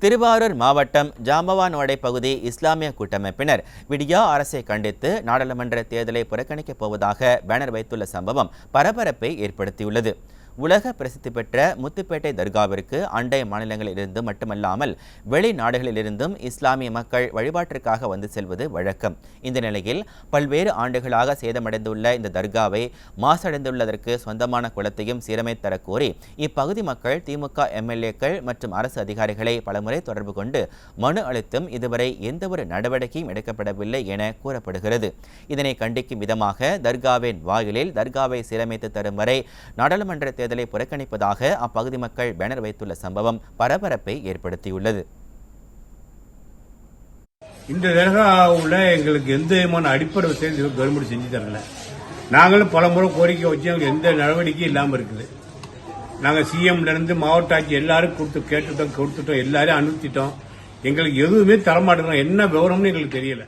திருவாரூர் மாவட்டம் ஜாம்பவான்வாடை பகுதி இஸ்லாமிய கூட்டமைப்பினர் விடியா அரசை கண்டித்து நாடாளுமன்ற தேர்தலை புறக்கணிக்கப் போவதாக பேனர் வைத்துள்ள சம்பவம் பரபரப்பை ஏற்படுத்தியுள்ளது. உலக பிரசித்தி பெற்ற முத்துப்பேட்டை தர்காவிற்கு அண்டை மாநிலங்களிலிருந்து மட்டுமல்லாமல் வெளிநாடுகளிலிருந்தும் இஸ்லாமிய மக்கள் வழிபாட்டிற்காக வந்து செல்வது வழக்கம். இந்த நிலையில் பல்வேறு ஆண்டுகளாக சேதமடைந்துள்ள இந்த தர்காவை மாசடைந்துள்ளதற்கு சொந்தமான குளத்தையும் சீரமைத்து தரக்கோரி இப்பகுதி மக்கள் திமுக எம்எல்ஏக்கள் மற்றும் அரசு அதிகாரிகளை பலமுறை தொடர்பு கொண்டு மனு அளித்தும் இதுவரை எந்தவொரு நடவடிக்கையும் எடுக்கப்படவில்லை என கூறப்படுகிறது. இதனை கண்டிக்கும் விதமாக தர்காவின் வாயிலில் தர்காவை சீரமைத்து தரும் வரை நாடாளுமன்ற தேர்தலை புறக்கணிப்பதாக அப்பகுதி மக்கள் பேனர் வைத்துள்ள சம்பவம் பரபரப்பை ஏற்படுத்தியுள்ளது. இந்த தர்காவுல எங்களுக்கு எந்த விதமான அடிப்படை வசதி கவர்மெண்ட் செஞ்சு தரல. நாங்களும் பல முறை கோரிக்கை வச்சு எங்களுக்கு எந்த நடவடிக்கையும் இல்லாமல் இருக்குது. நாங்கள் சிஎம்ல இருந்து மாவட்ட ஆட்சி எல்லாரும் கொடுத்துட்டோம், எல்லாரையும் அனுப்பிச்சிட்டோம். எங்களுக்கு எதுவுமே தரமாட்டேங்கிறோம். என்ன விவரம்னு எங்களுக்கு தெரியல.